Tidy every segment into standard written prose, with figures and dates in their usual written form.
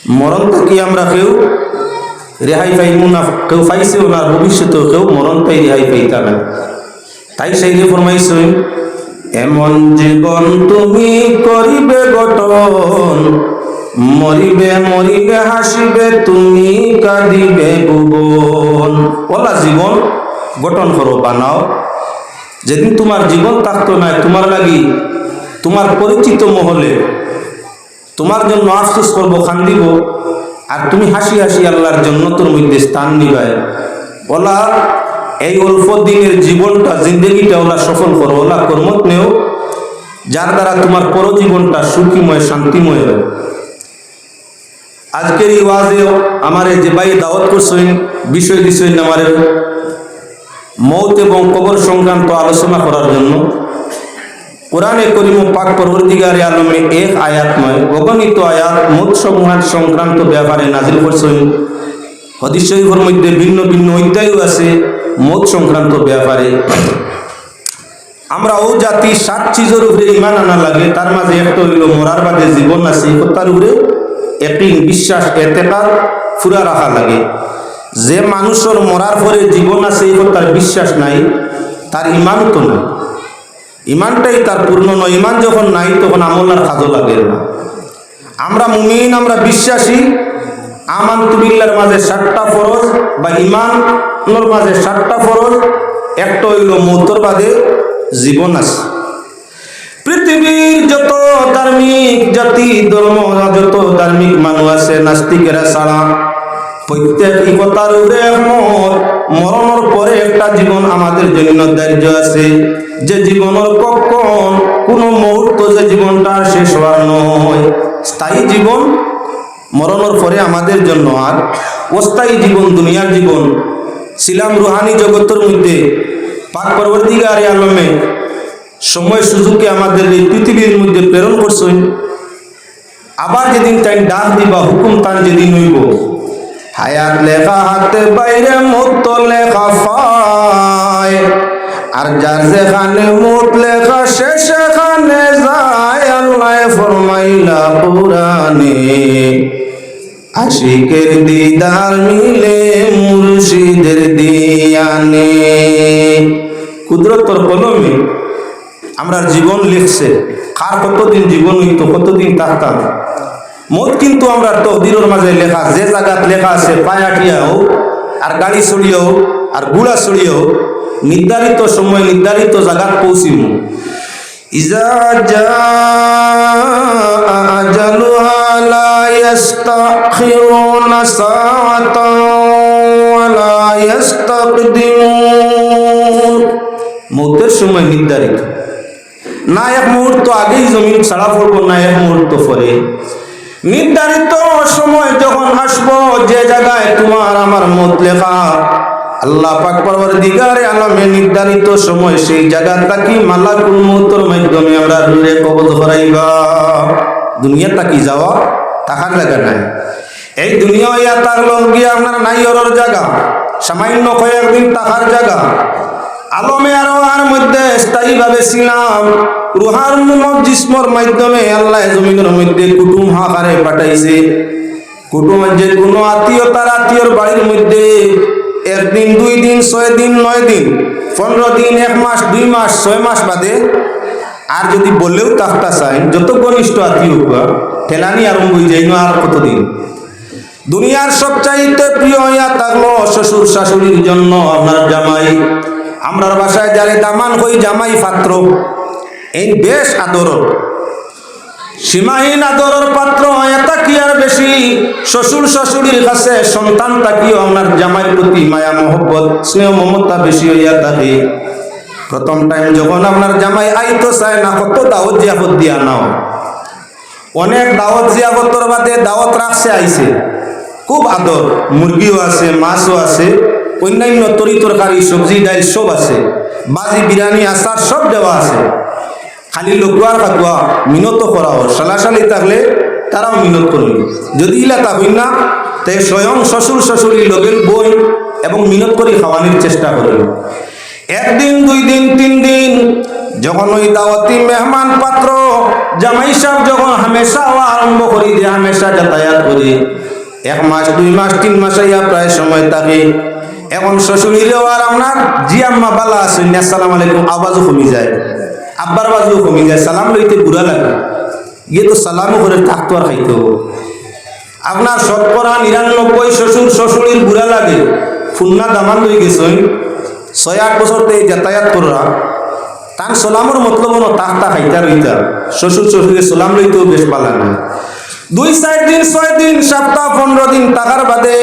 মরণ থেকে আমরা কেউ রেহাই পাইব না, কেউ পাইছেও না, ভবিষ্যতেও কেউ মরণ পাই রেহাই পাইতা না। তাই সেই ফরমাইছে, এমন জীবন তুমি করিবে গঠন, মরিবে মরিবে হাসিবে তুমি কাঁদিবে ভুবন। ওলা জীবন গঠন করো, বানাও। যেদিন তোমার জীবন থাকতো না, তোমার লাগি তোমার পরিচিত মহলে তোমার জন্য আফসোস করবো, খান্দিব, আর তুমি হাসি হাসি আল্লাহর জন্য তোর মধ্যে স্থান নিবাই। ওলা এই অল্প দিনের জীবনটা, জিন্দগিটা ওলা সফল করো, ওলা কর্মত নেও, যার দ্বারা তোমার পরজীবনটা সুখীময় শান্তিময় হয়। আজকের এই ওয়াজে আমার যে ভাই দাওয়াত করছেন, বিষয় দিচ্ছেন আমার মৌত এবং কবর সংক্রান্ত আলোচনা করার জন্য। কোরআনে করিম পাক পরবর্তীকারে আলমে এক আয়াত নয়, অগণিত আয়াত মৌত সংক্রান্ত ব্যাপারে নাজিল করছেন। হাদিস শরীফের মধ্যে ভিন্ন ভিন্ন অধ্যায়ও আছে মৌত সংক্রান্ত ব্যাপারে। আমরা ও জাতি 7 চিজের উপরে ইমান আনা লাগে, তার মাঝে একটা হইল মরার বাদে জীবন আছে, তার উপরে একটি বিশ্বাস এতেকাদ ফুরা রাখা লাগে। যে মানুষের মরার পরে জীবন আছে তার বিশ্বাস নাই, তার ইমান তো নাই, ইমানটাই তার পূর্ণ নয়। ইমান যখন নাই তখন আমল আর কাজও লাগে না। আমরা মুমিন, আমরা বিশ্বাসী। আমানতু বিল্লাহর মাঝে 7টা ফরজ বা ইমানের মাঝে 7টা ফরজ, একটা হইল মৌতের বাদে জীবন আছে। পৃথিবীর যত ধার্মিক জাতি ধর্ম, যত ধার্মিক মানুষ আছে, নাস্তিকেরা ছাড়া প্রত্যেক ইকতার মরণের পরে একটা জীবন আমাদের জন্য দাহ্য আছে। যে জীবনের কখন কোন মুহূর্ত যে জীবনটা শেষ হওয়ার নয়, স্থায়ী জীবন মরণের পরে আমাদের জন্য, আর অস্থায়ী জীবন দুনিয়ার জীবন। ছিলাম রুহানি জগতের মধ্যে পাক পরবর্তীকারে আলমে সময় সুযোগকে আমাদের এই পৃথিবীর মধ্যে প্রেরণ করছেন। আবার যেদিন তাই ডাক দিবা, হুকুম তান যেদিন হইব, হায়াত লেখা হাতে বাইরে মত লেখা পায়, আর যার যেখানে মত লেখা সে সেখানে যায়। আল্লাহ ফরমাইলা কুরআনে, আশিকের দিদার মিলে মুর্শিদের দিয়ানে। কুদরতর কলমে আমরা জীবন লিখছে, কার কতদিন জীবন হইতো, কতদিন থাকতাম। মত কিন্তু আমরা তকদিরের মাঝে লেখা, যে জায়গাত লেখা আছে পায়াটিয়া হোক আর গাড়ি চড়িয়ে হোক আর গুড়া চড়িয়ে হোক, নির্ধারিত সময় নির্ধারিত জায়গাত পৌঁছিব। ইজা জাআ আজালুহা লা ইস্তাখিরুনা সাআতান ওয়া লা ইস্তাকদিমুন। মৌতের সময় নির্ধারিত, না এক মুহূর্ত আগেই জমিন ছাড়া পড়বো, না এক মুহূর্ত পরে। নির্ধারিত সময় যখন আসবো, যে জায়গায় তোমার আমার মত লেখা, আল্লাহ পাক পরবর্তীকারে আলমে নির্ধারিত সময় সেই জায়গাটা কি মালাকুল মউতের মাধ্যমে আমরা রুহে কবজ করাইবা। দুনিয়া তাকি যাওয়া থাকার জায়গা নাই। এই দুনিয়া ইয়া তার লোক গিয়ে আপনার নাই ওর জায়গা, সামান্য কয়েকদিন থাকার জায়গা। আলমে আরওয়ার মধ্যে স্থায়ীভাবে ছিলাম, রুহার জিসমর মাধ্যমে আল্লাহ জমিনের মধ্যে কুটুম হাকারে পাঠাইছে। কুটুম যে কোনো আত্মীয়তার আত্মীয়র বাড়ির মধ্যে 1 দিন 2 দিন 6 দিন 9 দিন 15 দিন 1 মাস 2 মাস 6 মাস বাদে, আর যদি বললেও তাহতা চাই যত ঘনিষ্ঠ আত্মীয় ঠেলানি আরম্ভ হয়ে যায় না। আর কতদিন দুনিয়ার সবচাইতে প্রিয় হইয়া থাকলো শ্বশুর শাশুড়ির জন্য আপনার জামাই। আমরার বাসায় যারে দামান হই জামাই পাত্র, এই বেশ আদর, সীমাহীন আদরের পাত্র। এটা কি আর বেশি শ্বশুর শাশুড়ির কাছে সন্তান তাকিও আপনার জামাইয়ের প্রতি মায়া মহব্বত স্নেহ মমতা বেশি হইয়া থাকে। প্রথম টাইম যখন আপনার জামাই আইতো চায় না, কত দাওয়াত জিয়াফত দিয়া নাও, অনেক দাওয়াত জিয়াফতর বাদে দাওয়াত রাখছে আইছে, খুব আদর, মুরগিও আছে, মাছও আছে, অন্যান্য তরি তরকারি সবজি ডাইল সব আছে, বাজি বিরিয়ানি আচার সব দেওয়া আছে। খালি লোকুয়ার কাকুয়া মিনত করা হোক, সালাশালি থাকলে তারাও মিনত করবে। যদি ইলা থাকুন না, তাই স্বয়ং শ্বশুর শাশুড়ি লগের বই এবং মিনত করে খাওয়ানোর চেষ্টা করবে। 1 দিন 2 দিন 3 দিন যখন ওই দাওয়াতি মেহমান পাত্র জামাই সাহেব যখন হামেশা আরম্ভ করি যে হামেশা যাতায়াত করি, 1 মাস 2 মাস 3 মাস ইয়া প্রায় সময় থাকে। এখন শ্বশুরিও আর আপনার জি আম্মা বালা আসেন আসসালামু আলাইকুম আওয়াজও কমে যায়, আব্বার বাজও কমে যায়, সালাম লইতে বুড়া লাগে, গিয়ে তো সালামও করে থাকতো আর খাইতে হবো। আপনার 99% শ্বশুর শ্বশুরির বুড়া লাগে, ফুন্না দামান লই গেছেন 6-8 বছর থেকে যাতায়াত করা, তার সালামর মতলব হলো তাকতা খাইতা রইতা, শ্বশুর শ্বশুরের সালাম লইতেও বেশ পালা না। 2-4 দিন 6 দিন সপ্তাহ 15 দিন টাকার বাদে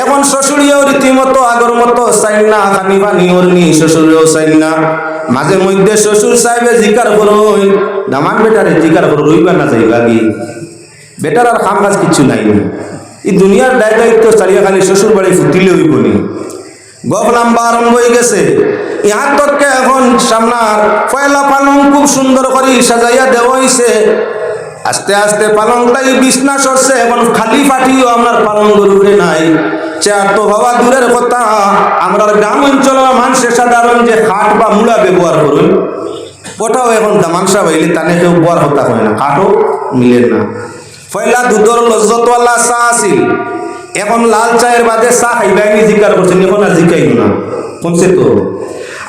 এখন শ্বশুরিও রীতিমতো আগর মতো চাইন না, খানি পানি ওরনি শ্বশুরেও চাইন না। মাঝে মধ্যে শ্বশুর সাহেবে জিকার করুন, দামান বেটারে জিকার করো রইবা না যাইবা কি, বেটার আর কাম কাজ কিছু নাই। এই দুনিয়ার দায়িত্ব চালিয়ে খালি শ্বশুর বাড়ি ফুটিলে হইব নি। গপ নাম্বার আরম্ভ হয়ে গেছে, ইহার তরকে এখন সামনার পয়লা পালং খুব সুন্দর করে সাজাইয়া দেওয়া হয়েছে। আস্তে আস্তে পালংটাই বিছনা সরছে, এখন খালি পাঠিও আমার পালং গরুরে নাই। চেয়ার তো হওয়া দূরের কথা, আমরা গ্রাম অঞ্চলের মানুষের সাধারণ যে খাট বা মূলা ব্যবহার করুন, ওটাও এখন দামানসা হইলে তানে কেউ বর হতা হয় না, খাটও মিলে না। পয়লা দুধর লজ্জতওয়ালা চা আছিল, এখন লাল চায়ের বাদে চা খাইবাইনি জিকার করছেন, এখন আর জিকাইব না কমছে তো।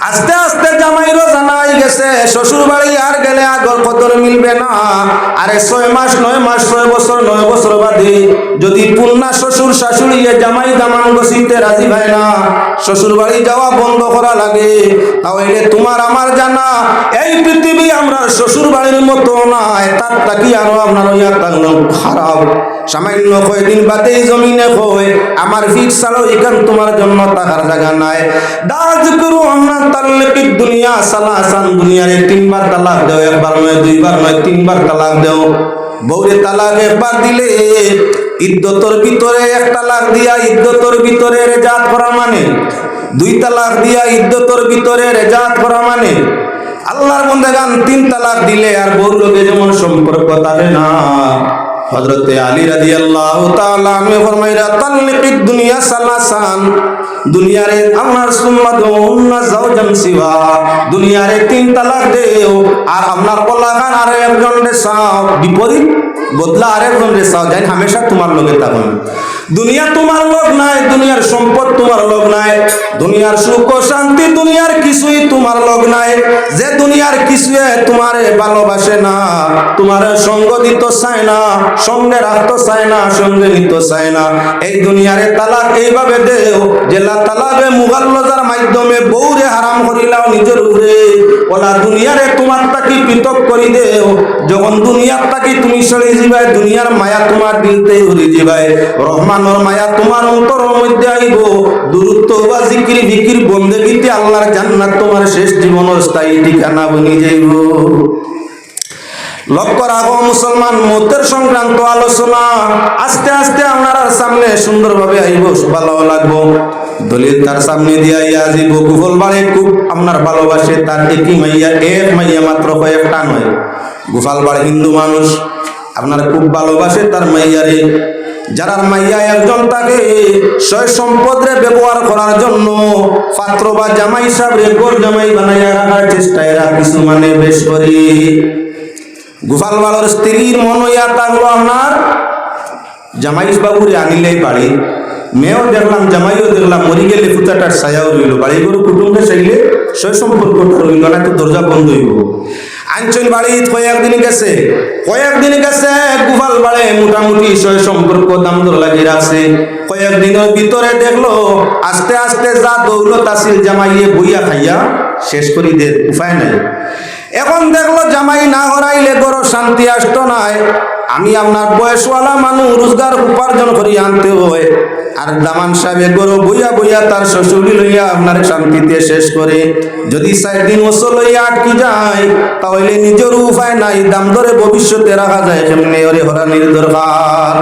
আস্তে আস্তে জামাইরও জানাই গেছে শ্বশুর বাড়ি আর গেলে আগর কদর মিলবে না। আরে 6 মাস 9 মাস 6 বছর 9 বছর বাদে যদি পুন্না শ্বশুর শাশুড়ি জামাই দামান বসিতে রাজি হয় না, শ্বশুর বাড়ি যাওয়া বন্ধ করা লাগে, তাহলে তোমার আমার জানা এই পৃথিবী আমরা শ্বশুর বাড়ির মতো নয়, তার তাকি আরো আপনার ইয়া খারাপ। সামান্য কয়েকদিন বাদেই জমিনে কয় আমার ফিট ছাড়াও এখান তোমার জন্য টাকার জায়গা নাই। দাজ করু আমরা তাল্লিকি দুনিয়া সালাসান, দুনিয়ারে 3 বার তালাক দাও, 1 বার নয় 2 বার নয় 3 বার তালাক দাও। বউরে তালাক 1 বার দিলে ইদ্যতর ভিতরে 1 তালাক দিয়া ইদ্যতর ভিতরে রেজাত করা মানে, 2 তালাক দিয়া ইদ্যতর ভিতরে রেজাত করা মানে। আল্লাহর বন্দেগান 3 তালাক দিলে আর বউর লগে যেমন সম্পর্ক থাকে না। হযরতে আলী রাদিয়াল্লাহু তাআলা আনহু ফরমাইরা তাল্লিকিদ দুনিয়া সালাসান, দুনিয়ারে আপনার সুম্মাদুন্না যাওজান সিওয়া, দুনিয়ারে 3 তালাক দেও আর আপনার কলাকান আর একজন রে চাও, বিপরীত বদলা আরেকজন রে চাও, যাই হামেশা তোমার লগে থাকুন। দুনিয়া তোমার লোক নাই, দুনিয়ার সম্পদ তোমার লোক নাই, দুনিয়ার সুখ ও শান্তি দুনিয়ার কিছুই তোমার লোক নাই। যে দুনিয়ার কিছুই তোমারে ভালোবাসে না, তোমার সঙ্গ দিত চায় না, সঙ্গে রাখতে চায় না, সঙ্গে নিতে চায় না, এই দুনিয়ারে তালাক এইভাবে দেও যে তালাকে মুগাল্লজার মাধ্যমে বউরে হারাম করিলাও নিজের উপরে, ওলা দুনিয়ারে তোমার তাকি পৃথক করি দেও। যখন দুনিয়ার তাকি তুমি সরে যাবে, দুনিয়ার মায়া তোমার দিলতে উড়ে যাবে, রহমানের মায়া তোমার অন্তরের মধ্যে আইব, দুরুত্ব বা জিকির বিকির বন্দেগীতে আল্লাহর জান্নাত তোমার শেষ জীবনের স্থায়ী ঠিকানা বনে যাইব। লক্ষ্য রাখো মুসলমান, মতের সংক্রান্ত আলোচনা আস্তে আস্তে আপনার সামনে সুন্দরভাবে আইব, ভালো লাগবো। দলিল তার সামনে দিয়া যাইব। গুগল বাড়ি খুব আপনার ভালোবাসে, তার একই মাইয়া, 1 মাইয়া মাত্র, কয়েকটা নয়। গোপাল বাড়ি হিন্দু মানুষ আপনার খুব ভালোবাসে তার মাইয়ারে। যারা মাইয়া একজন তাকে সয় সম্পদরে ব্যবহার করার জন্য পাত্র বা জামাই সাহেব গোর জামাই বানাইয়া রাখার চেষ্টা এরা কিছু মানে বেশ করে। গোপাল বাড়ির স্ত্রীর মন ইয়া থাকলো আপনার জামাই বাবুরে আনিলেই বাড়ি, মেয়েও দেখলাম জামাইও দেখলাম, মরি গেলে ফুটাটার ছায়াও রইল, বাড়ি গরু কুটুম্বে চাইলে সয় সম্পর্কটা রইল না, তো দরজা বন্ধ হইব। আঞ্চল বাড়ি কয়েকদিন গেছে গোপাল বাড়ে মোটামুটি সয় সম্পর্ক দাম দর লাগিয়ে রাখছে। কয়েকদিনের ভিতরে দেখলো আস্তে আস্তে যা দৌলত আসিল জামাইয়ে বইয়া খাইয়া শেষ করি দে, উপায় নাই। এখন দেখলো জামাই না হরাইলে গরো শান্তি আসত নাই। আমি আপনার বয়সওয়ালা মানুষ, রোজগার উপার্জন করি আনতে হয়, আর দামান সাহেব গরো বইয়া বইয়া তার শ্বশুরি লইয়া আপনার শান্তিতে শেষ করে। যদি 4 দিন ওসো লইয়া আটকি যায় তাহলে নিজের উপায় নাই, দাম ধরে ভবিষ্যতে রাখা যায় কেমনে, ওরে হরানির দরকার।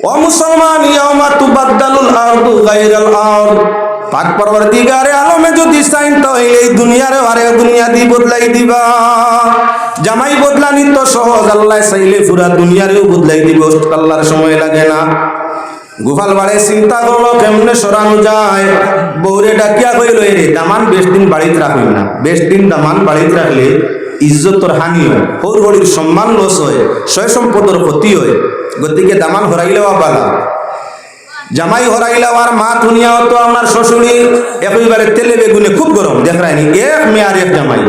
ও মুসলমান, ইয়াউমা তুবাদদালুল আরদু গায়রাল আরদ, পাক পরবর্তীকারে আলমে যদি চাইন তাহলে এই দুনিয়ারে আরে দুনিয়া দি বদলাই দিবা। জামাই বদলানি তো সহজ, আল্লাহ চাইলে পুরা দুনিয়ারেও বদলাই দিব, আল্লাহর সময় লাগে না। গোপাল বাড়ে চিন্তা করলো কেমনে সরানো যায়। বউরে ডাকিয়া কইল, রে দামান বেশ দিন বাড়িতে রাখবেন না, বেশ দিন দামান বাড়িতে রাখলে ইজ্জতর হানি হয়, হৌর হরির সম্মান লস হয়, সয় সম্পদের ক্ষতি হয়, গতিকে দামান হরাইলেও বালা। জামাই হরাইলাও আর মা দুনিয়াও তো আমার শ্বশুরি একেবারে তেলে বেগুনে খুব গরম দেখায়নি। এক মেয়ে আর এক জামাই,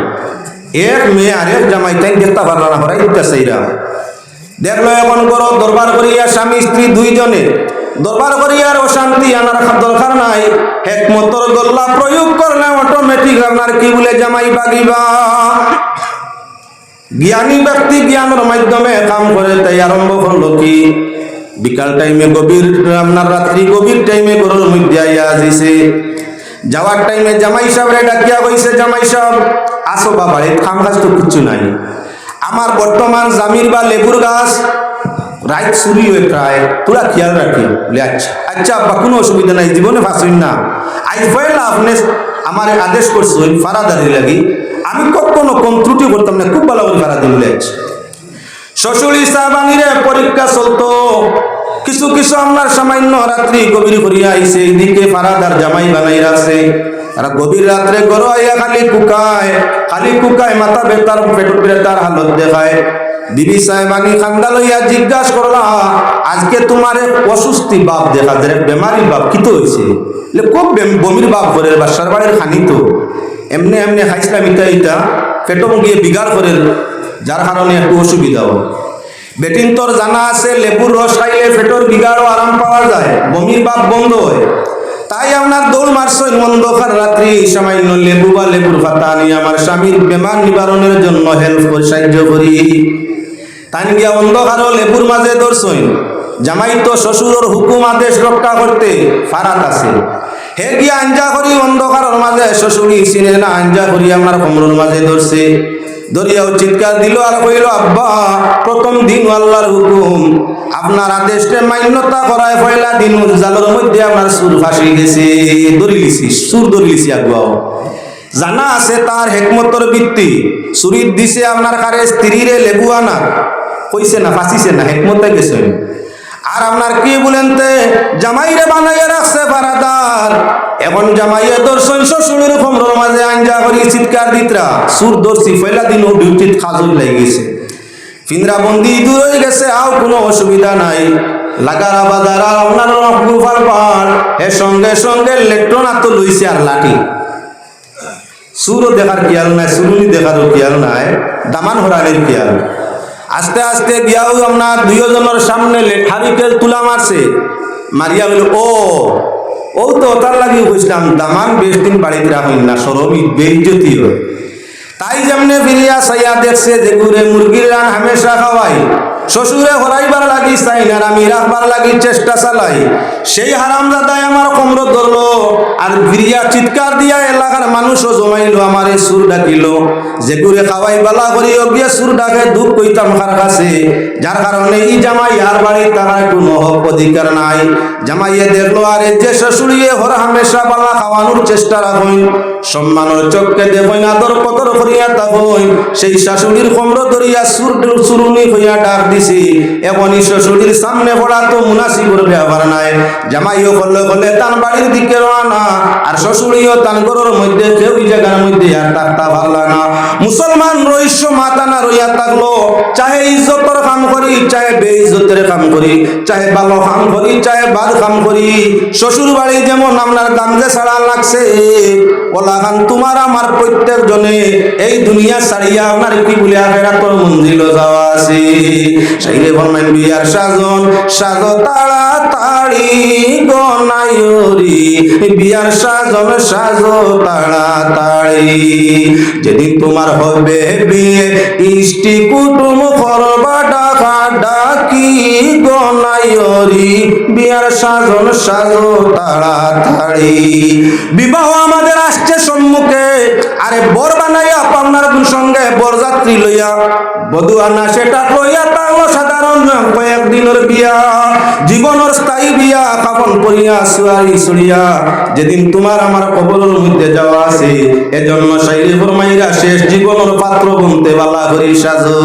এক মেয়ে আর এক জামাই, তাই দেখতে পারলো না, হরাই দিতেছে এরা। দেখলো এখন করো দরবার করিয়া স্বামী স্ত্রী দুইজনে দরবার করিয়ার অশান্তি আনার দরকার নাই। হেকমতর গল্লা প্রয়োগ করলে অটোমেটিক আপনার কি বলে জামাই বাগিবা। জ্ঞানী ব্যক্তি জ্ঞানের মাধ্যমে কাম করে, তাই আরম্ভ করলো কি বিকাল টাইমে গভীর আপনার রাত্রি গভীর টাইমে ঘরের মধ্যে আইয়া আসিছে। যাওয়ার টাইমে জামাই সাহেবরে ডাকিয়া কইছে, জামাই সাহেব আসো বাবারে, কাম কাজ তো কিচ্ছু নাই। আমার বর্তমান জামির বা লেবুর গাছ রাইত চুরি হয়ে প্রায়, তোরা খেয়াল রাখি। বলে আচ্ছা আচ্ছা আব্বা, কোনো অসুবিধা নাই, জীবনে ফাঁসুন না। আজ পয়লা আপনি আমার আদেশ করছেন ফারাদারি লাগি, আমি কখনো কম ত্রুটি করতাম না, খুব ভালো করে ফারাদি বলে আছি। শ্বশুরি সাহাবানিরে পরীক্ষা চলতো, কিছু কিছু আপনার সামান্য রাত্রি গভীর করিয়া আইছে, এদিকে ফারাদার জামাই বানাই রাখছে। আর গভীর রাত্রে গরো আইয়া খালি কুকায় মাথা বেতার পেট বেতার হালত দেখায়। বিবি সাহেবানি খান্দা লইয়া জিজ্ঞাসা করলা, আজকে তোমার অসুস্থি বাপ দেখা যায়, বেমারি বাপ কি তো হয়েছে? খুব বমির বাপ করে, বাসার বাড়ির খানি তো এমনি এমনি খাইছিলাম ইটা পেটম গিয়ে বিগাড় করে, যার কারণে একটু অসুবিধা হয়। বেটিন তোর জানা আছে লেবুর রস খাইলে পেটর বিগাড়ও আরাম পাওয়া যায়, বমির বাপ বন্ধ হয়। তাই আপনার দৌড় মারছই মন্দকার রাত্রি সামান্য লেবু বা লেবুর পাতা আনি আমার স্বামীর বেমার নিবারণের জন্য হেল্প করে সাহায্য করি। তাই গিয়া অন্ধকারও লেবুর মাঝে দৌড়ছই। জামাই তো শ্বশুরের হুকুম আদেশ রক্ষা করতে ফারাত আছে, হে গিয়া আঞ্জা করি অন্ধকারের মাঝে, শ্বশুরি চিনে না আঞ্জা করি আমার কোমরের মাঝে ধরছে। দরিয়াও চিৎকার দিল আর কইল, আব্বা প্রথম দিন আল্লাহর হুকুম, আপনার আদেশকে মান্যতা করায় পয়লা দিন জালের মধ্যে আমার সুর ফাঁসি গেছে, সুর ধরিলিছি আগুয়াও। জানা আছে তার হেকমতর বৃত্তি, সুরিত দিছে আপনার কারে স্ত্রীরে লেবু আনা, কইছে না ফাঁসিছে না, হেকমতে গেছে। আর আপনার কি বলেন তে জামাইরে বানাইয়া রাখছে ফারাদার। এখন জামাইয়ের দর্শন শ্বশুরের কোমরের মাঝে আঞ্জা করি চিৎকার দিতরা, সুর ধরছি পয়লা দিন ও ডিউটিত খাজুর লেগে গেছে, ফিন্দরা বন্দি দূর হয়ে গেছে, আও কোনো অসুবিধা নাই। লাগারা বাজারা আপনার গুফার পার, এর সঙ্গে সঙ্গে ইলেকট্রন আতো লইছে আর লাঠি। সুরও দেখার খেয়াল নাই, সুরুনি দেখারও খেয়াল নাই, দামান হরানির খেয়াল। আস্তে আস্তে গিয়াও আপনার দুইজনের সামনে লেঠারিকে তুলা মারছে, মারিয়া বলে ও তো তার লাগি কইছিলাম দামান বেশ দিন বাড়িতে রাখেন না, সরমি বেইজ্জতি হয়। তাই যেমনে ফিরিয়া সাইয়া দেখছে যেগুরে মুরগির রান হামেশা খাওয়াই, শ্বশুরে হরাইবার লাগি চাই না, আমি রাখবার লাগি চেষ্টা চালাই। সেই হারামজাদায় আমার কোমর ধরলো আর ফিরিয়া চিৎকার দিয়া এলাকার মানুষও জমাইলো, আমারে সুর ডাকিল। যেগুরে খাওয়াই বালা করি গিয়ে সুর ডাকে দুঃখ কইতাম কার কাছে, যার কারণে ই জামাই আর বাড়ি তার কোনো হক অধিকার নাই। জামাইয়ে দেখলো আরে যে শ্বশুরিয়ে হর হামেশা বালা খাওয়ানোর চেষ্টা রাখইন, সম্মানের চোখকে দেখইন, আদর কদর করিয়া তাকইন, সেই শাশুড়ির কোমর ধরিয়া সুরুনি হইয়া ডাক দিছি। এখনই শ্বশুরির সামনে পড়া তো মুনাসিবর ব্যবহার নাই। জামাইও করলে তার বাড়ির দিকে রওনা, আর শ্বশুরিও তার ঘরের মধ্যে কেউ জায়গার মধ্যে আর থাকতে পারল না। মুসলমান রহস্য মাথা না রইয়া থাকলো, চাহে ইজ্জতের কাম করি, চাহে বেইজ্জতের কাম করি, চাহে ভালো কাম করি, চাহে বাদ কাম করি, শ্বশুর বাড়ি যেমন আপনার গামজে ছাড়া লাগছে, ওলা খান তোমার আমার প্রত্যেক জনে এই দুনিয়া ছাড়িয়া আপনার কি বলে আখেরাতের মঞ্জিল যাওয়া আছে। সাইরে ফরমান বিয়ার সাজন সাজো তাড়াতাড়ি গনায়রি, বিয়ার সাজন সাজো তাড়াতাড়ি, যেদিন তোমার হবে বিয়ে ইষ্টি কুটুম করবা ডাকা ডাকি গনায়রি, বিয়ার সাজন সাজো তাড়াতাড়ি। বিবাহ আমাদের আসছে সম্মুখে, আরে বর বানাইয়া আপনার সঙ্গে বরযাত্রী লইয়া বধূ আনা, সেটা লইয়া তাও সাধারণ কয়েকদিনের বিয়া, জীবনের স্থায়ী বিয়া, কাপন পরিয়া সুয়ারি সরিয়া যেদিন তোমার আমার কবরের মধ্যে যাওয়া আছে, এজন্য সাইরে ফরমাইরা শেষ জীবনের পাত্র বনতে বালা করি সাজো।